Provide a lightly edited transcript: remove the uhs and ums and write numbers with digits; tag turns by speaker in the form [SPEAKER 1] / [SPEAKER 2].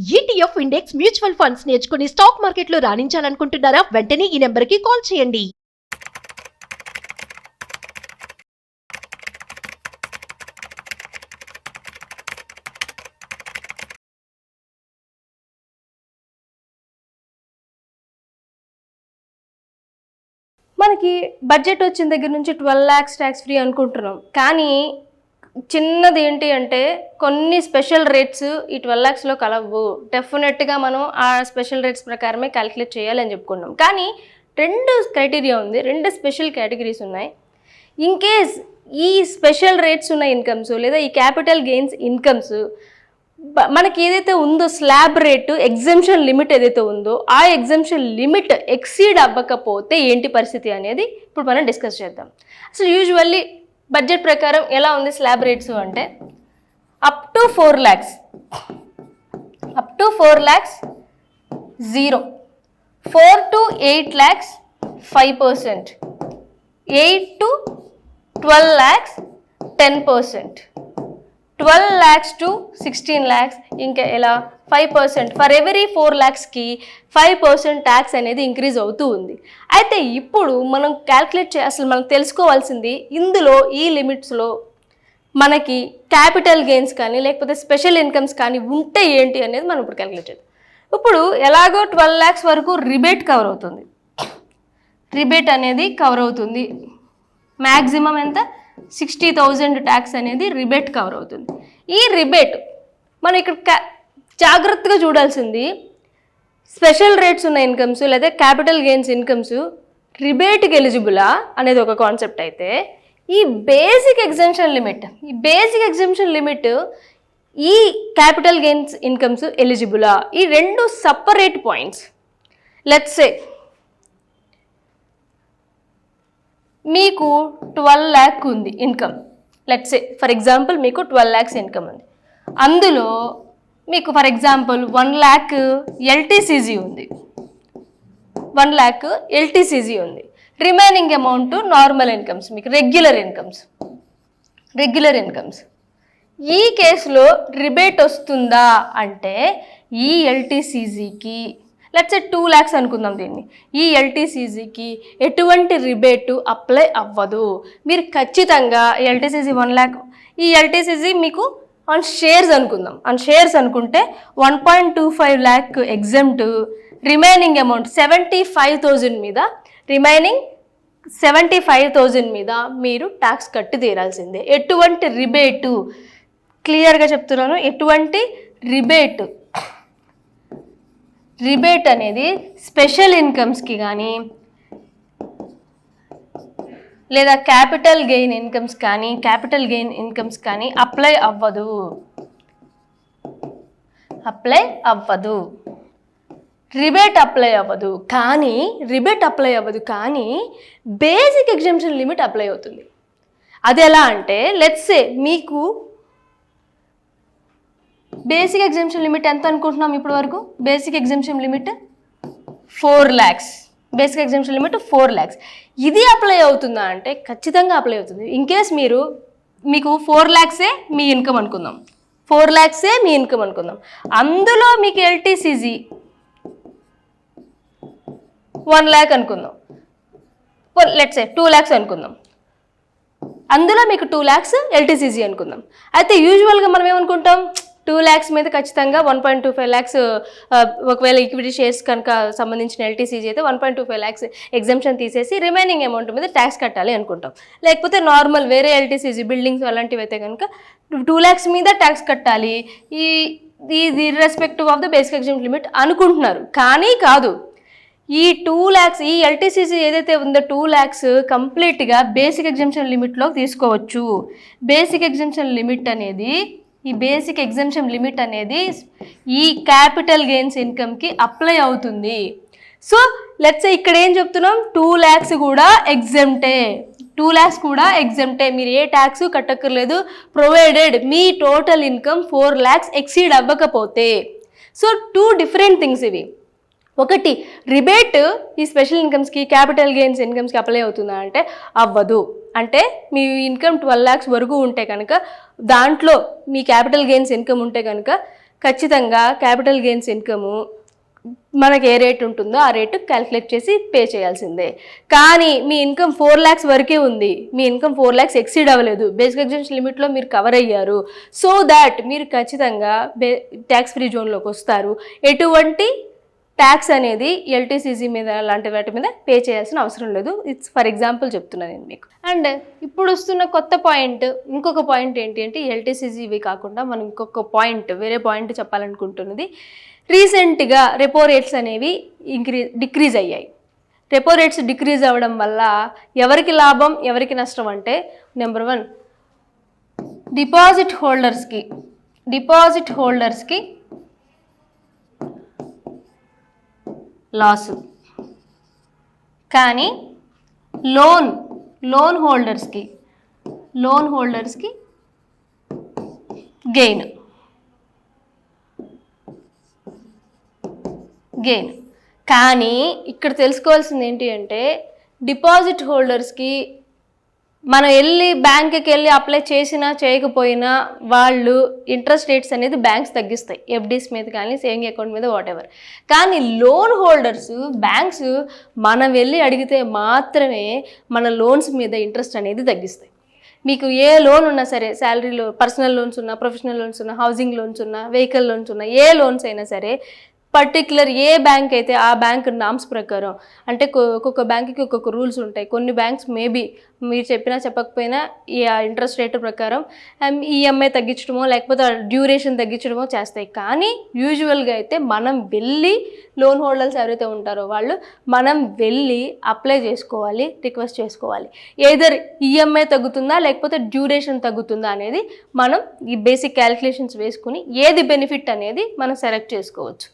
[SPEAKER 1] ETF index mutual funds నేర్చుకుని stock మార్కెట్లో రాణించాలనుకుంటున్నారా? వెంటనే ఈ నెంబర్కి కాల్ చేయండి.
[SPEAKER 2] మనకి బడ్జెట్ వచ్చిన దగ్గర నుంచి 12 lakhs ట్యాక్స్ ఫ్రీ అనుకుంటున్నాం. కానీ చిన్నది ఏంటి అంటే కొన్ని స్పెషల్ రేట్స్ ఈ 12 lakhsలో కలవు. డెఫినెట్గా మనం ఆ స్పెషల్ రేట్స్ ప్రకారమే క్యాలిక్యులేట్ చేయాలని చెప్పుకున్నాం. కానీ 2 క్రైటీరియా ఉంది, 2 స్పెషల్ కేటగిరీస్ ఉన్నాయి. ఇన్ కేస్ ఈ స్పెషల్ రేట్స్ ఉన్న ఇన్కమ్స్ లేదా ఈ క్యాపిటల్ గెయిన్స్ ఇన్కమ్స్ మనకి ఏదైతే ఉందో స్లాబ్ రేటు ఎగ్జంప్షన్ లిమిట్ ఏదైతే ఉందో ఆ ఎగ్జంప్షన్ లిమిట్ ఎక్సీడ్ అవ్వకపోతే ఏంటి పరిస్థితి అనేది ఇప్పుడు మనం డిస్కస్ చేద్దాం. అసలు యూజువల్లీ బడ్జెట్ ప్రకారం ఎలా ఉంది స్లాబ్ రేట్స్ అంటే up to 4 lakhs 0, 4 to 8 lakhs 5%, 8 to 12 lakhs 10%, 12 lakhs to 16 lakhs ఇంకా ఎలా 5%. ఫర్ ఎవరీ 4 lakhsకి 5% ట్యాక్స్ అనేది ఇంక్రీజ్ అవుతూ ఉంది. అయితే ఇప్పుడు మనం అసలు మనం తెలుసుకోవాల్సింది ఇందులో ఈ లిమిట్స్లో మనకి క్యాపిటల్ గెయిన్స్ కానీ లేకపోతే స్పెషల్ ఇన్కమ్స్ కానీ ఉంటే ఏంటి అనేది మనం ఇప్పుడు క్యాలిక్యులేట్ చేద్దాం. ఇప్పుడు ఎలాగో 12 lakhs వరకు రిబేట్ కవర్ అవుతుంది. రిబేట్ అనేది కవర్ అవుతుంది. మ్యాక్సిమం ఎంత 60,000 ట్యాక్స్ అనేది రిబేట్ కవర్ అవుతుంది. ఈ రిబేట్ మనం ఇక్కడ జాగ్రత్తగా చూడాల్సింది స్పెషల్ రేట్స్ ఉన్న ఇన్కమ్స్ లేదా క్యాపిటల్ గెయిన్స్ ఇన్కమ్స్ రిబేట్కి ఎలిజిబులా అనేది ఒక కాన్సెప్ట్ అయితే ఈ బేసిక్ ఎగ్జంప్షన్ లిమిట్ ఈ క్యాపిటల్ గెయిన్స్ ఇన్కమ్స్ ఎలిజిబులా, ఈ 2 సపరేట్ పాయింట్స్. లెట్స్ సే మీకు 12 lakh ఉంది income. Let's say for example మీకు 12 lakhs ఇన్కమ్ ఉంది. అందులో మీకు ఫర్ ఎగ్జాంపుల్ 1 lakh LTCG ఉంది. 1 lakh LTCG ఉంది. రిమైనింగ్ అమౌంట్ నార్మల్ ఇన్కమ్స్, మీకు రెగ్యులర్ ఇన్కమ్స్. ఈ కేసులో రిబేట్ వస్తుందా అంటే ఈ LTCGకి లెట్స్ సే 2 lakhs అనుకుందాం దీన్ని. ఈ LTCGకి ఎటువంటి రిబేటు అప్లై అవ్వదు. మీరు ఖచ్చితంగా LTCG 1 lakh, ఈ LTCG మీకు ఆన్ షేర్స్ అనుకుందాం. ఆన్ షేర్స్ అనుకుంటే 1.25 lakh ఎగ్జెంప్ట్, రిమైనింగ్ అమౌంట్ 75,000 మీద, రిమైనింగ్ 75,000 మీద మీరు ట్యాక్స్ కట్టి తీరాల్సిందే. ఎటువంటి రిబేటు, క్లియర్గా చెప్తున్నాను, ఎటువంటి రిబేట్ అనేది స్పెషల్ ఇన్కమ్స్కి కానీ లేదా క్యాపిటల్ గెయిన్ ఇన్కమ్స్ కానీ అప్లై అవ్వదు. రిబేట్ అప్లై అవ్వదు కానీ బేసిక్ ఎగ్జంప్షన్ లిమిట్ అప్లై అవుతుంది. అది ఎలా అంటే లెట్స్ సే మీకు బేసిక్ ఎగ్జంప్షన్ లిమిట్ ఎంత అనుకుంటున్నాం ఇప్పుడు వరకు? Basic exemption limit 4 lakhs. ఇది అప్లై అవుతుందా అంటే ఖచ్చితంగా అప్లై అవుతుంది. ఇన్ కేస్ మీకు 4 lakhs మీ ఇన్కమ్ అనుకుందాం. 4 lakhs మీ ఇన్కమ్ అనుకుందాం. అందులో మీకు LTCG 1 lakh అనుకుందాం. లెట్స్ సే 2 lakhs అనుకుందాం. అందులో మీకు 2 lakhs LTCG అనుకుందాం. అయితే యూజువల్గా మనం ఏమనుకుంటాం, 2 lakhs మీద ఖచ్చితంగా 1.25 lakhs, ఒకవేళ ఈక్విటీ షేర్స్ కనుక సంబంధించిన LTCG అయితే 1.25 lakhs ఎగ్జంప్షన్ తీసేసి రిమైనింగ్ అమౌంట్ మీద ట్యాక్స్ కట్టాలి అనుకుంటాం. లేకపోతే నార్మల్ వేరే LTCG బిల్డింగ్స్ అలాంటివి అయితే కనుక 2 lakhs మీద ట్యాక్స్ కట్టాలి, ఈ irrespective of the basic exemption limit అనుకుంటున్నారు. కానీ కాదు, ఈ 2 lakhs ఈ LTCG ఏదైతే ఉందో 2 lakhs కంప్లీట్గా బేసిక్ ఎగ్జంప్షన్ లిమిట్లోకి తీసుకోవచ్చు. బేసిక్ ఎగ్జంప్షన్ లిమిట్ అనేది ఈ క్యాపిటల్ గెయిన్స్ ఇన్కమ్కి అప్లై అవుతుంది. సో లెట్స్ సే ఇక్కడ ఏం చెప్తున్నాం, 2 lakhs కూడా ఎగ్జెంప్టే. మీరు ఏ ట్యాక్స్ కట్టక్కర్లేదు, ప్రొవైడెడ్ మీ టోటల్ ఇన్కమ్ 4 lakhs ఎక్సీడ్ అవ్వకపోతే. సో 2 డిఫరెంట్ థింగ్స్ ఇవి. ఒకటి, రిబేట్ ఈ స్పెషల్ ఇన్కమ్స్కి క్యాపిటల్ గెయిన్స్ ఇన్కమ్స్కి అప్లై అవుతుందా అంటే అవ్వదు. అంటే మీ ఇన్కమ్ 12 lakhs వరకు ఉంటే కనుక దాంట్లో మీ క్యాపిటల్ గెయిన్స్ ఇన్కమ్ ఉంటే కనుక ఖచ్చితంగా క్యాపిటల్ గెయిన్స్ ఇన్కము మనకి ఏ రేట్ ఉంటుందో ఆ రేటు క్యాలిక్యులేట్ చేసి పే చేయాల్సిందే. కానీ మీ ఇన్కమ్ 4 lakhs వరకే ఉంది, మీ ఇన్కమ్ 4 lakhs ఎక్సీడ్ అవ్వలేదు, బేసిక్ ఎగ్జామ్షన్ లిమిట్లో మీరు కవర్ అయ్యారు, సో దాట్ మీరు ఖచ్చితంగా ట్యాక్స్ ఫ్రీ జోన్లోకి వస్తారు. ఎటువంటి ట్యాక్స్ అనేది ఎల్టీసీజీ మీద లాంటి వాటి మీద పే చేయాల్సిన అవసరం లేదు. ఇట్స్ ఫర్ ఎగ్జాంపుల్ చెప్తున్నాను నేను మీకు. అండ్ ఇప్పుడు వస్తున్న కొత్త పాయింట్, ఇంకొక పాయింట్ ఏంటి అంటే ఎల్టీసీజీ ఇవి కాకుండా మనం ఇంకొక పాయింట్, వేరే పాయింట్ చెప్పాలనుకుంటున్నది. రీసెంట్గా రెపో రేట్స్ అనేవి డిక్రీజ్ అయ్యాయి. రెపో రేట్స్ డిక్రీజ్ అవ్వడం వల్ల ఎవరికి లాభం ఎవరికి నష్టం అంటే, నెంబర్ 1 డిపాజిట్ హోల్డర్స్కి లాస్, కానీ లోన్ హోల్డర్స్కి గెయిన్. కానీ ఇక్కడ తెలుసుకోవాల్సింది ఏంటి అంటే, డిపాజిట్ హోల్డర్స్కి మనం బ్యాంక్కి వెళ్ళి అప్లై చేసినా చేయకపోయినా వాళ్ళు ఇంట్రెస్ట్ రేట్స్ అనేది బ్యాంక్స్ తగ్గిస్తాయి, ఎఫ్డీస్ మీద కానీ సేవింగ్ అకౌంట్ మీద వాటెవర్. కానీ లోన్ హోల్డర్స్ బ్యాంక్స్ మనం వెళ్ళి అడిగితే మాత్రమే మన లోన్స్ మీద ఇంట్రెస్ట్ అనేది తగ్గిస్తాయి. మీకు ఏ లోన్ ఉన్నా సరే, శాలరీ లోన్, పర్సనల్ లోన్స్ ఉన్నా, ప్రొఫెషనల్ లోన్స్ ఉన్నా, హౌసింగ్ లోన్స్ ఉన్నా, వెహికల్ లోన్స్ ఉన్నా, ఏ లోన్స్ అయినా సరే పర్టిక్యులర్ ఏ బ్యాంక్ అయితే ఆ బ్యాంక్ నామ్స్ ప్రకారం, అంటే ఒక్కొక్క బ్యాంక్కి ఒక్కొక్క రూల్స్ ఉంటాయి. కొన్ని బ్యాంక్స్ మేబీ మీరు చెప్పినా చెప్పకపోయినా ఈ ఇంట్రెస్ట్ రేటు ప్రకారం ఈఎంఐ తగ్గించడమో లేకపోతే డ్యూరేషన్ తగ్గించడమో చేస్తాయి. కానీ యూజువల్గా అయితే మనం వెళ్ళి లోన్ హోల్డర్స్ ఎవరైతే ఉంటారో మనం వెళ్ళి అప్లై చేసుకోవాలి, రిక్వెస్ట్ చేసుకోవాలి. ఏదర్ ఈఎంఐ తగ్గుతుందా లేకపోతే డ్యూరేషన్ తగ్గుతుందా అనేది మనం ఈ బేసిక్ క్యాలిక్యులేషన్స్ వేసుకుని ఏది బెనిఫిట్ అనేది మనం సెలెక్ట్ చేసుకోవచ్చు.